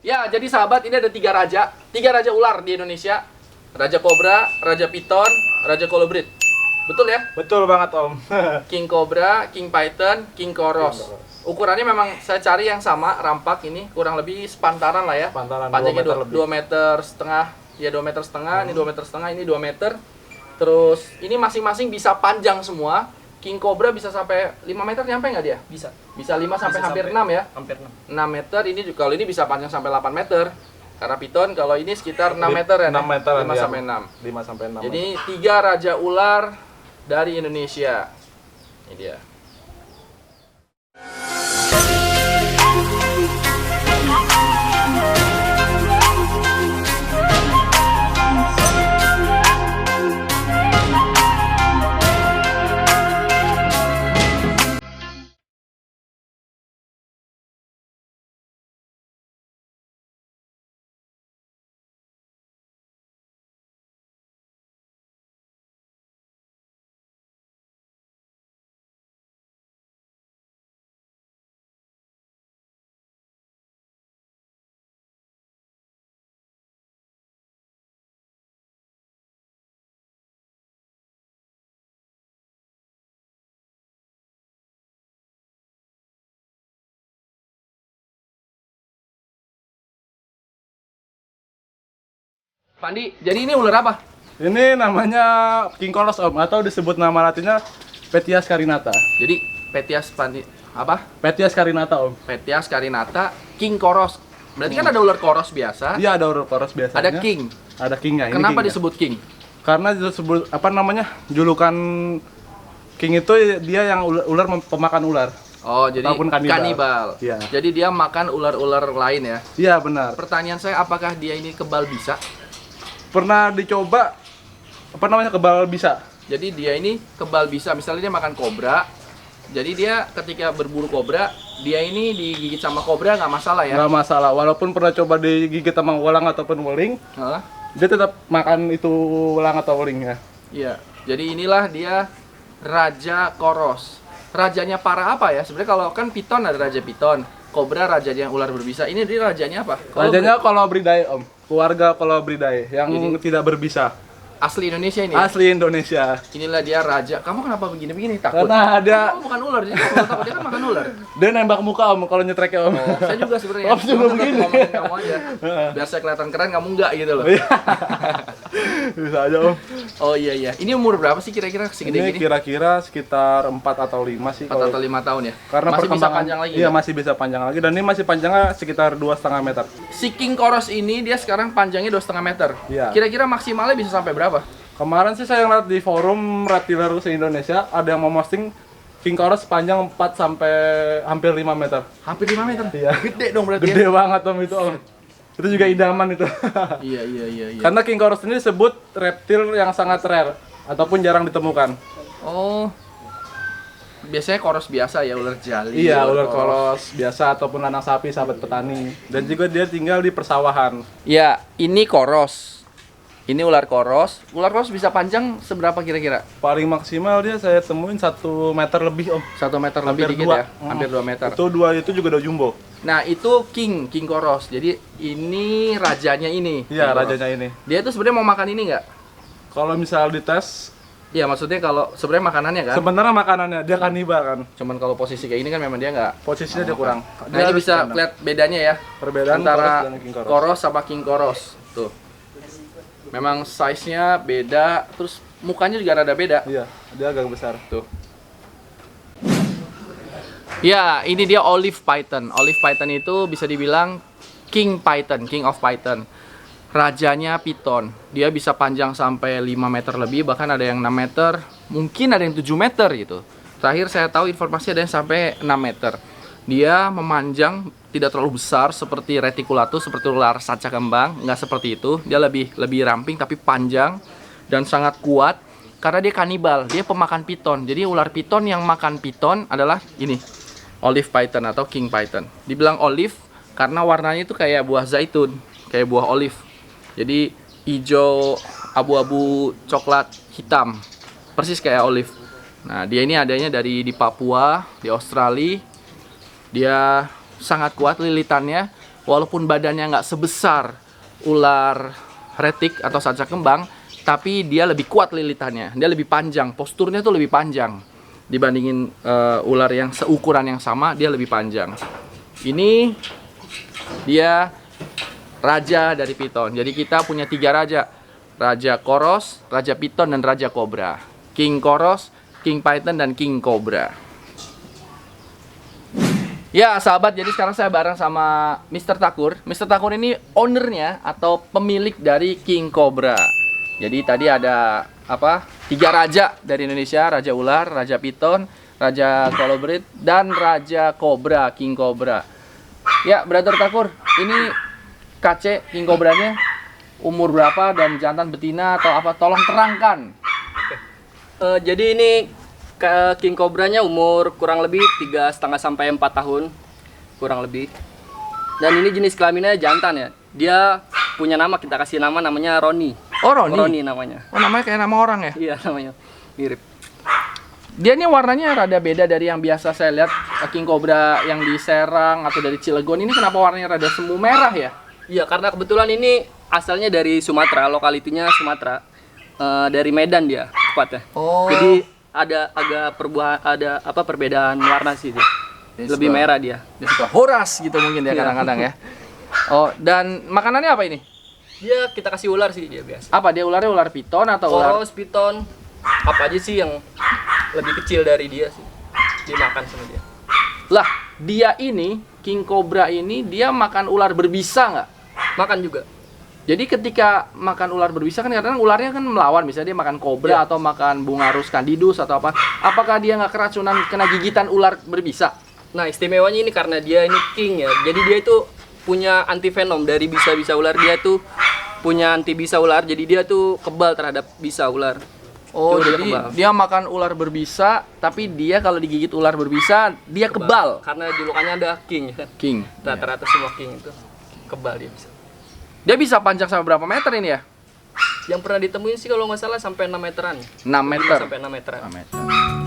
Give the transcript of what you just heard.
Ya, jadi sahabat, ini ada tiga raja ular di Indonesia. Raja Kobra, Raja Piton, Raja Kolobrit. Betul ya? Betul banget Om. King Cobra, King Python, King Koros. Ukurannya memang saya cari yang sama, rampak ini, kurang lebih sepantaran lah ya. Sepantaran, Panjangnya 2 meter 2 meter setengah. Ya 2 meter setengah, ini 2 meter setengah, ini 2 meter. Terus ini masing-masing bisa panjang semua. King Cobra bisa sampai 5 meter, nyampe nggak dia? Bisa. Bisa 5 sampai Bisa hampir sampai 6 ya? Hampir 6. 6 meter, ini juga kalau ini bisa panjang sampai 8 meter. Karena Piton kalau ini sekitar 6 meter ya. 6 meter 5 sampai 6. 5 sampai 6. Jadi 3 raja ular dari Indonesia. Ini dia. Pandi, jadi ini ular apa? Ini namanya King Koros Om, atau disebut nama latinnya Petias carinata. Jadi Petias Pandi apa? Petias carinata Om. Petias carinata, King Koros. Berarti kan ada ular koros biasa. Iya, ada ular koros biasanya. Ada King. Ada Kingnya. Ini Kenapa Kingnya. disebut King? Karena disebut apa namanya? Julukan King itu dia yang ular pemakan ular. Oh, jadi Ataupun kanibal. Iya. Jadi dia makan ular-ular lain ya. Iya, benar. Pertanyaan saya, apakah dia ini kebal bisa? Pernah dicoba apa namanya kebal bisa. Jadi dia ini kebal bisa, misalnya dia makan kobra. Jadi dia ketika berburu kobra, dia ini digigit sama kobra nggak masalah ya? Nggak masalah, walaupun pernah coba digigit sama ulang ataupun weling, Hah? dia tetap makan itu ulang atau welingnya. Iya. Jadi inilah dia Raja Koros. Rajanya para apa ya? Sebenarnya kalau kan Piton ada Raja Piton, kobra rajanya ular berbisa. Ini dia rajanya apa? Rajanya Colobridae Om, keluarga Colobridae yang tidak berbisa. Asli Indonesia ini. Ya? Asli Indonesia. Inilah dia raja. Kamu kenapa begini-begini? Takut? Karena ada Kamu bukan ular, jadi kamu takut dia kan makan ular. dia nembak muka Om kalau nyetreknya Om. Oh, saya juga sebenarnya. Om juga Cuma begini. ngomongin kamu aja. Biar saya kelihatan keren, kamu enggak gitu loh. Bisa aja Om. Oh iya iya. Ini umur berapa sih kira-kira segede Ini gini? kira-kira sekitar 4 atau 5 sih 4 atau 5 tahun ya? karena masih bisa perkembangan- panjang lagi. Iya, ya? masih bisa panjang lagi dan ini masih panjangnya sekitar 2,5 meter. Si King Koros ini dia sekarang panjangnya 2,5 meter. Iya. Kira-kira maksimalnya bisa sampai berapa? Kemarin sih saya ngeliat di forum reptiler se-Indonesia ada yang mau posting King Koros panjang 4 sampai hampir 5 meter. Hampir 5 meter. Iya. Gede dong berarti. Gede Ya? banget Om itu Om. Itu juga idaman itu. Iya iya iya iya. Karena King Koros ini disebut reptil yang sangat rare ataupun jarang ditemukan. Oh. Biasanya koros biasa ya, ular jali. Iya, ular koros biasa ataupun anak sapi sahabat petani. Dan juga dia tinggal di persawahan. Ya, ini koros. Ini ular koros. Ular koros bisa panjang seberapa kira-kira? Paling maksimal dia saya temuin 1 meter lebih Om. 1 meter lebih Hampir dikit 2. ya? Hampir 2 meter. Itu 2 itu juga udah jumbo. Nah, itu King Koros. Jadi ini rajanya ini. Iya, King Koros. rajanya ini. Dia tuh sebenarnya mau makan ini nggak? Kalau misal dites, Iya, maksudnya kalau sebenarnya makanannya kan. sebenarnya makanannya dia kanibal kan. Cuman kalau posisi kayak ini kan memang dia nggak. Posisinya dia kurang. Nah, Dia ini harus bisa kandang. lihat bedanya ya. Perbedaan Antara Koros dan King Koros. Koros sama King Koros. Tuh. Memang size-nya beda, terus mukanya juga rada beda. Iya, dia agak besar. Tuh. Ya, ini dia Olive Python. Olive Python itu bisa dibilang King Python, King of Python. Rajanya Piton. Dia bisa panjang sampai 5 meter lebih, bahkan ada yang 6 meter, mungkin ada yang 7 meter gitu. Terakhir saya tahu informasi ada yang sampai 6 meter. Dia memanjang, tidak terlalu besar seperti reticulatus, seperti ular saca kembang, nggak seperti itu. Dia lebih ramping tapi panjang dan sangat kuat karena dia kanibal, dia pemakan piton. Jadi ular piton yang makan piton adalah ini, Olive Python atau King Python. Dibilang olive karena warnanya itu kayak buah zaitun, kayak buah olive. Jadi hijau, abu-abu, coklat, hitam, persis kayak olive. Nah, dia ini adanya di Papua, di Australia. Dia sangat kuat lilitannya. walaupun badannya nggak sebesar ular retik atau sancak kembang, tapi dia lebih kuat lilitannya, dia lebih panjang, posturnya tuh lebih panjang dibandingin ular yang seukuran yang sama, dia lebih panjang. Ini dia raja dari piton. Jadi kita punya 3 raja. Raja Koros, Raja Piton, dan Raja Kobra. King Koros, King Python, dan King Cobra. Ya sahabat, jadi sekarang saya bareng sama Mr. Takur. Mr. Takur ini ownernya atau pemilik dari King Cobra. Jadi tadi ada 3 raja dari Indonesia, Raja Ular, Raja Piton, Raja Colobrid, dan Raja Cobra, King Cobra. Ya, Brother Takur, ini KC King Cobranya umur berapa dan jantan betina atau apa? Tolong terangkan. Jadi ini King Cobranya umur kurang lebih 3,5 sampai 4 tahun, kurang lebih. Dan ini jenis kelaminnya jantan ya. Dia punya nama, kita kasih namanya Roni. Oh, Roni. Roni namanya. Oh, namanya kayak nama orang ya? Iya, namanya mirip. Dia ini warnanya rada beda dari yang biasa saya lihat King Cobra yang di Serang atau dari Cilegon. Ini kenapa warnanya rada semu merah ya? Iya, karena kebetulan ini asalnya dari Sumatera, lokalitinya Sumatera. Dari Medan dia tepatnya. Oh. Jadi ada perbedaan warna sih dia. Dia Lebih suka- merah dia. Dia suka horas gitu mungkin ya Iya. kadang-kadang ya. Oh, dan makanannya apa ini? Dia kita kasih ular sih dia biasa. Apa dia ularnya ular piton atau ular? Koros, piton, apa aja sih yang lebih kecil dari dia sih dimakan sama dia. Lah, dia ini King Cobra ini dia makan ular berbisa nggak? Makan juga. Jadi ketika makan ular berbisa kan kadang ularnya kan melawan, misalnya dia makan kobra Iya. atau makan bunga rus candidus atau apa. Apakah dia nggak keracunan kena gigitan ular berbisa? Nah, istimewanya ini karena dia ini king ya. Jadi dia itu punya anti venom dari bisa-bisa ular. Dia tuh punya anti bisa ular. Jadi dia tuh kebal terhadap bisa ular. Oh, Tuh, dia jadi kebal. dia makan ular berbisa, tapi dia kalau digigit ular berbisa dia kebal. Karena julukannya ada king ya kan. King. Rata-rata semua king itu kebal dia bisa. Dia bisa panjang sampai berapa meter ini ya? Yang pernah ditemuin sih kalau nggak salah sampai 6 meteran. 6 meter. Sampai 6 meteran. 6 meter.